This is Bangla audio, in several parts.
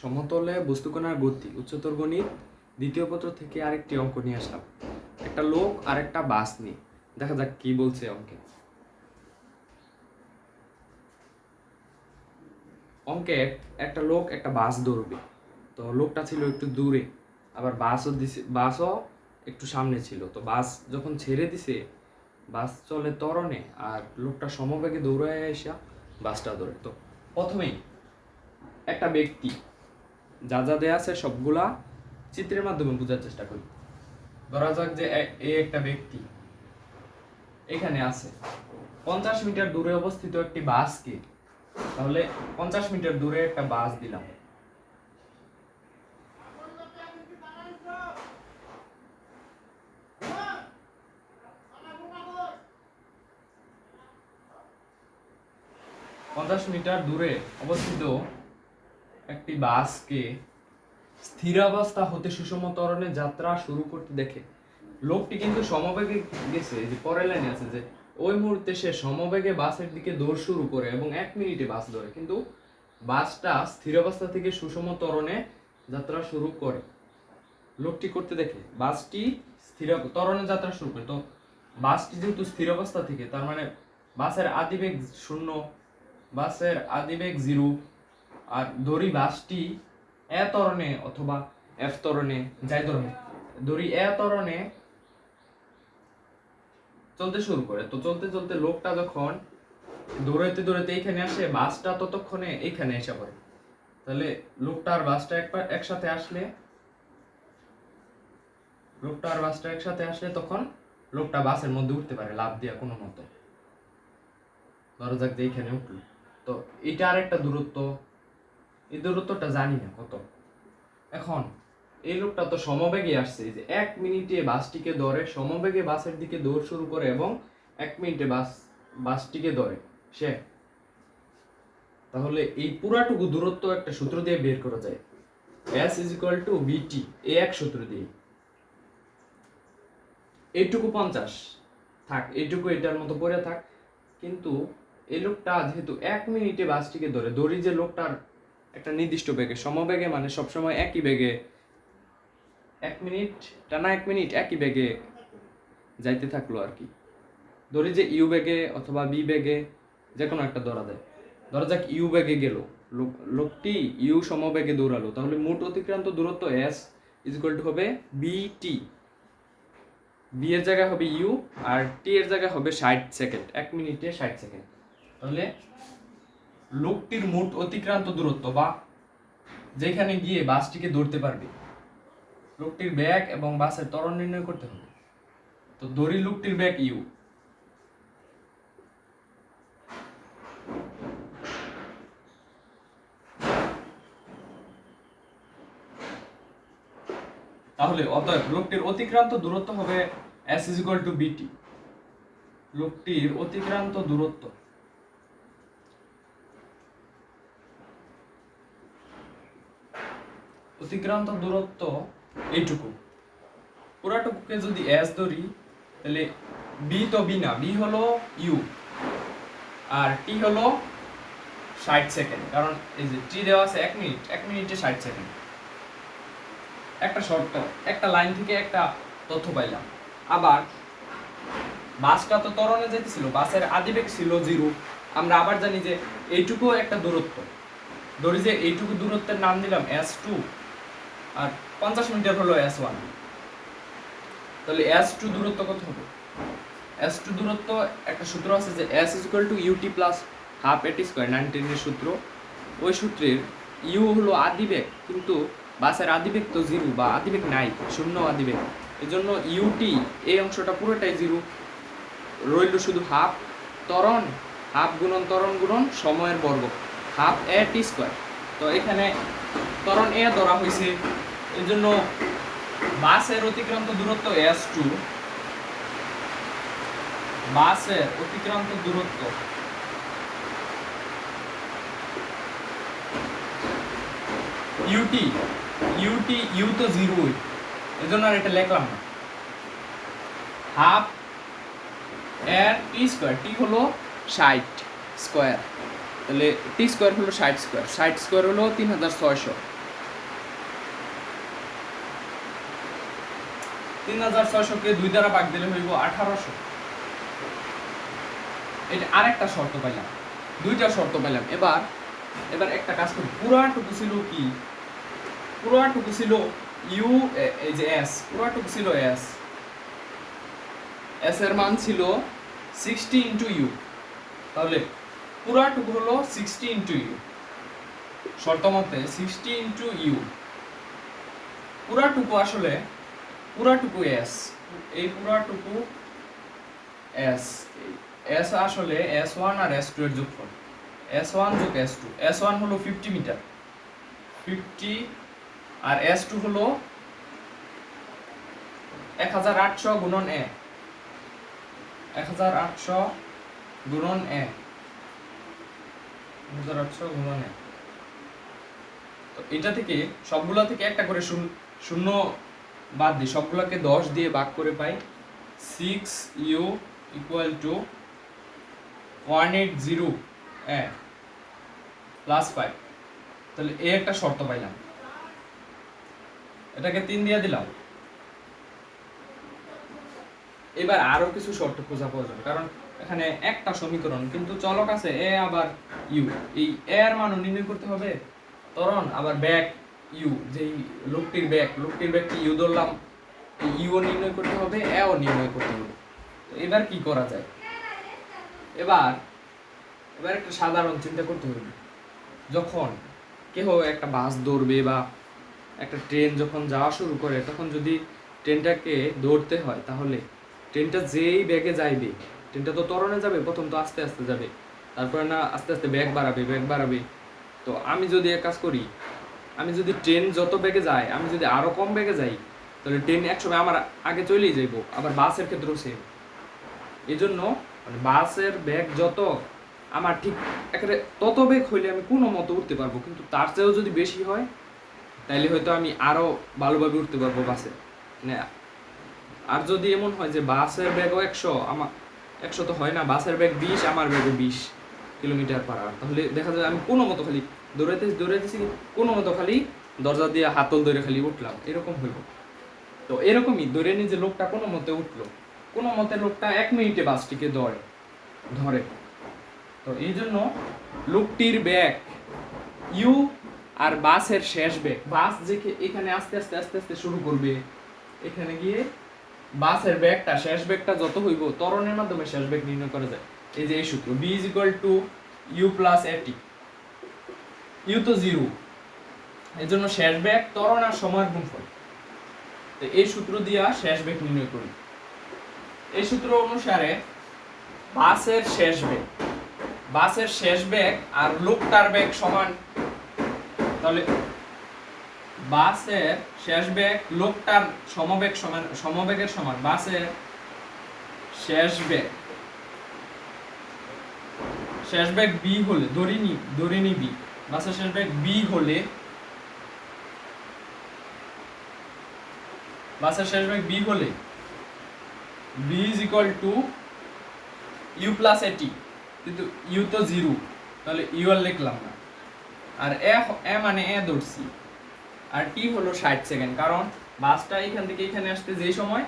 সমতলে বস্তুকণার গতি উচ্চতর গণিত দ্বিতীয় পত্র থেকে আরেকটি অঙ্ক নিয়ে আসলাম। একটা লোক আর একটা বাস নিয়ে দেখা যাক কি বলছে অঙ্কে। অঙ্কে একটা লোক একটা বাস ধরবে, তো লোকটা ছিল একটু দূরে, আবার বাসও একটু সামনে ছিল। তো বাস যখন ছেড়ে দিছে, বাস চলে ত্বরণে আর লোকটা সমবেগে দৌড়ায় এসে বাসটা ধরে। তো প্রথমেই একটা ব্যক্তি যা যা দেয়া আছে সবগুলা চিত্রের মাধ্যমে বোঝার চেষ্টা করি। ধরা যাক যে এই একটা ব্যক্তি এখানে আছে, 50 মিটার দূরে অবস্থিত একটি বাসকে, তাহলে 50 মিটার দূরে একটা বাস দিলাম। পঞ্চাশ মিটার দূরে অবস্থিত একটি বাসকে স্থিরাবস্থা হতে সুষম ত্বরণে যাত্রা শুরু করতে দেখে লোকটি কিন্তু সমবেগে গেছে, যে পরের লাইনে আছে যে ওই মুহূর্তে সে সমবেগে বাসের দিকে দৌড় শুরু করে এবং 1 মিনিটে বাস ধরে, কিন্তু বাসটা স্থিরাবস্থা থেকে সুষম ত্বরণে যাত্রা শুরু করে। লোকটি করতে দেখে বাসটি স্থির ত্বরণে যাত্রা শুরু করে। তো বাসটি যেহেতু স্থিরাবস্থা থেকে, তার মানে বাসের আদিবেগ 0, বাসের আদিবেগ 0, আর ধরি বাসটি এ ত্বরণে অথবা এফ ত্বরণে যাই ধরি এ ত্বরণে চলতে শুরু করে। তো চলতে চলতে লোকটা যখন দৌড়াইতে দৌড়াইতে এইখানে আসে, বাসটা ততক্ষণে এইখানে এসে পড়ে। তাহলে লোকটা আর বাসটা একসাথে আসলে তখন লোকটা বাসের মধ্যে উঠতে পারে লাফ দিয়া কোনো মতো। ধরা যাক যে এইখানে উঠলো, তো এটা আর একটা দূরত্ব, এই দূরত্বটা জানি না কত। এখন এই লোকটা তো সমবেগে আসছে, যে 1 মিনিটে বাসটিকে ধরে, সমবেগে বাসের দিকে দৌড় শুরু করে এবং 1 মিনিটে বাসটিকে ধরে সে। তাহলে এই পুরাটুকু দূরত্ব একটা সূত্র দিয়ে বের করা যায়, s = vt, এই এক সূত্র দিয়ে। এইটুকু 50 থাক, এইটুকু এটার মতো পড়ে থাক, কিন্তু এই লোকটা যেহেতু 1 মিনিটে বাসটিকে ধরি যে লোকটার একটা নির্দিষ্ট বেগে, সমবেগে মানে সবসময় একই বেগে 1 মিনিট একই বেগে যাইতে থাকলো আর কি। ধরি যে ইউ বেগে অথবা বি বেগে যে কোনো একটা ধরা যাক ইউ বেগে গেল, লোকটি ইউ সমবেগে দৌড়ালো, তাহলে মোট অতিক্রান্ত দূরত্ব s = হবে বিটি। বি এর জায়গায় হবে ইউ আর টি এর জায়গায় হবে 60 সেকেন্ড, 1 মিনিটে 60 সেকেন্ড। তাহলে লোকটির মোট অতিক্রান্ত দূরত্ব বা যেখানে গিয়ে বাসটিকে ধরতে পারবে, লোকটির বেগ এবং বাসের ত্বরণ নির্ণয় করতে হবে। তো ধরি লোকটির বেগ ইউ, তাহলে অতএব লোকটির অতিক্রান্ত দূরত্ব হবে s = bt। লোকটির অতিক্রান্ত দূরত্ব এইটুকু, পুরাটুকুকে যদি s ধরি, তাহলে b তো b না, b হলো u আর t হলো 60 সেকেন্ড, কারণ এই যে t দেওয়া আছে 1 মিনিট, 1 মিনিটে 60 সেকেন্ড। একটা শর্ত, একটা লাইন থেকে একটা তথ্য পাইলাম। আবার বাসটা তো ত্বরণে যেতেছিল, বাসের আদিবেগ ছিল 0। আমরা আবার জানি যে এইটুকু একটা দূরত্ব, ধরি যে এইটুকু দূরত্বের নাম দিলাম s2 আর 50 মিটার হলো s1। তাহলে s2 দূরত্ব কত হবে? s2 দূরত্ব একটা সূত্র আছে যে s = ut + ½ at², 19 এর সূত্র। ওই সূত্রের u হলো আদিবেগ, কিন্তু বাসের আদিবেগ তো 0 বা আদিবেগ নাই, শূন্য আদিবেগ, এজন্য ut এই অংশটা পুরোটাই 0, রইল শুধু হাফ ত্বরণ, হাফ গুণন ত্বরণ গুণন সময়ের বর্গ, ½ at²। তো এখানে ত্বরণ এ ধরা হয়েছে, এই জন্য বাসের অতিক্রান্ত দূরত্ব s2, বাসের অতিক্রান্ত দূরত্ব u তো 0, এজন্য আর এটা লিখলাম না। ½ at² t হলো 60 স্কয়ার, তাহলে t² হলো 60 স্কয়ার, 60 স্কয়ার হলো 3600, 3600 কে 2 দ্বারা ভাগ দিলে হইব 1800। এটা আরেকটা শর্ত পাইলাম, দুইটা শর্ত পাইলাম। এবার একটা কাজ করি, পুরাটুকু ছিল কি, পুরাটুকু ছিল ইউ, এই যে এস, পুরাটুকু ছিল এস, এস এর মান ছিল 60 ইন্টু ইউ, তাহলে পুরাটুকু হলো 60 ইন্টু ইউ, শর্ত মতে 60 ইন্টু ইউ। পুরাটুকু আসলে পুরাটুকু এস, এই পুরাটুকু এস, এস আসলে S1 আর S2 এর যোগফল, S1 যোগ S2, S1 হলো 50 মিটার, 50, আর S2 হলো 1800 গুণন এ, 1800 গুণন এ, 1800 গুণন এ। তো এটা থেকে সবগুলা থেকে একটা করে শূন্য বাদ দিই, সবগুলোকে 10 দিয়ে ভাগ করে পাই 6u ইকুয়াল টু 180 প্লাস 5। তাহলে এই একটা শর্ত পাইলাম, এটাকে 3 দিয়ে দিলাম। এবার আরো কিছু শর্ত খোঁজা প্রয়োজন, কারণ এখানে একটা সমীকরণ কিন্তু চলক আছে এ আবার ইউ, এই এ এর মানও নির্ণয় করতে হবে, ত্বরণ আবার ব্যাক ইউ, যেই লোকটির ব্যাককে ইউ ধরলাম, এই ইউ নির্ণয় করতে হবে, এ ও নির্ণয় করতে হবে। তো এবার কি করা যায়, এবার একটা সাধারণ চিন্তা করতে হবে, যখন কেহ একটা বাস দৌড়বে বা একটা ট্রেন যখন যাওয়া শুরু করে, তখন যদি ট্রেনটাকে দৌড়তে হয়, তাহলে ট্রেনটা যেই বেগে যাইবে, ট্রেনটা তো ত্বরণে যাবে, প্রথম তো আস্তে আস্তে যাবে, তারপরে না আস্তে আস্তে বেগ বাড়াবে। তো আমি যদি এক কাজ করি, আমি যদি ট্রেন যত বেগে যায়, আমি যদি আরো কম বেগে যাই, তাহলে ট্রেন একসময় আমার আগে চলেই যাইব। আবার বাসের ক্ষেত্রেও সেম, এই জন্য মানে বাসের বেগ যত আমার ঠিক একেবারে তত বেগ হইলে আমি কোনো মতো উঠতে পারবো, কিন্তু তার চেয়েও যদি বেশি হয় তাইলে হয়তো আমি আরো ভালোভাবে উঠতে পারবো বাসে। মানে আর যদি এমন হয় যে বাসের বেগও 100, আমার 100 তো হয় না, বাসের বেগ 20, আমার বেগও 20 কিলোমিটার পার আওয়ার, তাহলে দেখা যায় আমি কোনো মতো খালি দৌড়াইতেছি, কোনো মতো খালি দরজা দিয়ে হাতল ধরে খালি উঠলাম, এরকম হইব। তো এরকমই ধরে নি যে লোকটা কোনো মতে উঠলো, কোনো মতে লোকটা 1 মিনিটে বাসটিকে ধরে। তো এই জন্য লোকটির বেগ ইউ আর বাসের শেষ বেগ, বাস যে এখানে আস্তে আস্তে শুরু করবে, এখানে গিয়ে বাসের বেগটা শেষ বেগটা যত হইব, ত্বরণের মাধ্যমে শেষ বেগ নির্ণয় করা যায়। এই যে এই সূত্র b = u + at, u তো 0, এই জন্য শেষ বেগ ত্বরণ আর সময়ের গুণফল। তো এই সূত্র দিয়া শেষ বেগ নির্ণয় করি। এই সূত্র অনুসারে বাসের শেষ বেগ আর লোকটার বেগ সমান, তাহলে বাসের শেষ বেগ লোকটার সমবেগের সমান। বাসের শেষ বেগ বি হলে, ধরিনি বি, বাসের শেষ বেগ বি হলে, b = u + at, কিন্তু u তো 0, তাহলে u আর লিখলাম না, আর এ মানে এ ধরছি, আর টি হলো 60 সেকেন্ড, কারণ বাসটা এখান থেকে এখানে আসতে যেই সময়,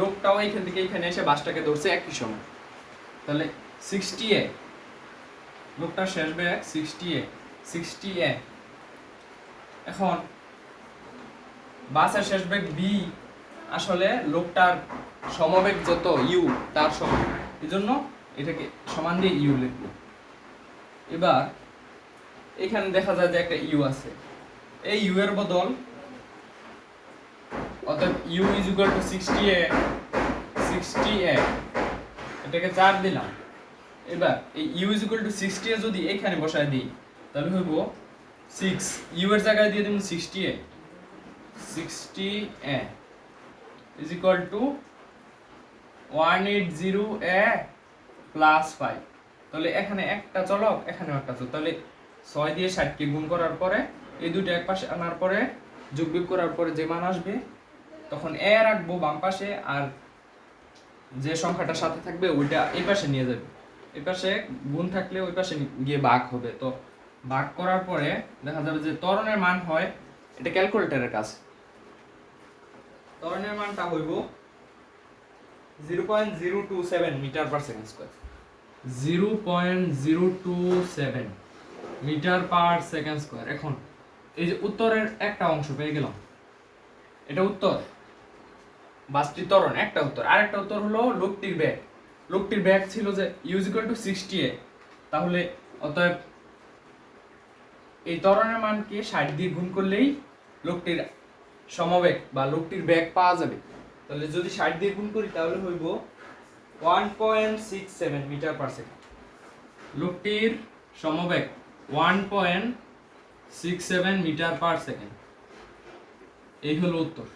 লোকটাও এখান থেকে এখানে এসে বাসটাকে ধরছে একই সময়, তাহলে 60 লোকটার শেষ বেগ 60 এখন বাসের শেষ বেগ বি আসলে লোকটার সমবেগ যত ইউ তার সমান, এজন্য এটাকে সমান দিয়ে ইউ লিখব। এবার এখানে দেখা যায় যে একটা ইউ আছে, এই ইউ এর বদল, অর্থাৎ u = 60 এটাকে 4 দিলাম। এবার এই u = 60 যদি এখানে বসায় দিই, তাহলে হইব 6, u এর জায়গায় দিয়ে দিন 60 = 180 প্লাস 5। তাহলে এখানে একটা চলক, এখানেও একটা চলক, তাহলে 6 দিয়ে 60 কে গুণ করার পরে, এই দুটো এক পাশে আনার পরে যোগবিয়োগ করার পরে যে মান আসবে, তখন এ রাখবো বাম পাশে, আর যে সংখ্যাটার সাথে থাকবে ওইটা এই পাশে নিয়ে যাবে, এই পাশে গুণ থাকলে ওই পাশে গিয়ে ভাগ হবে। তো ভাগ করার পরে দেখা যাবে যে ত্বরণের মান হয়, এটা ক্যালকুলেটরের কাজ, ত্বরণের মানটা হইব 0.027 metre per second square. 0.027 metre per second square. এখন এই যে উত্তরের একটা অংশ পেয়ে গেলাম, এটা উত্তর, বাসটি ত্বরণ একটা উত্তর। আরেকটা উত্তর হলো লোকটির ব্যাগ। লোকটির ব্যাগ ছিল যে u = 60a, তাহলে অতএব এই ত্বরণের মানকে 60 দিয়ে গুণ করলেই লোকটির সমবেগ বা লোকটির ব্যাগ পাওয়া যাবে। তাহলে যদি 60 দিয়ে গুণ করি তাহলে হইব 1.67 মিটার পার সেকেন্ড। লোকটির সমবেগ 1.67 মিটার পার সেকেন্ড। এই হলো উত্তর।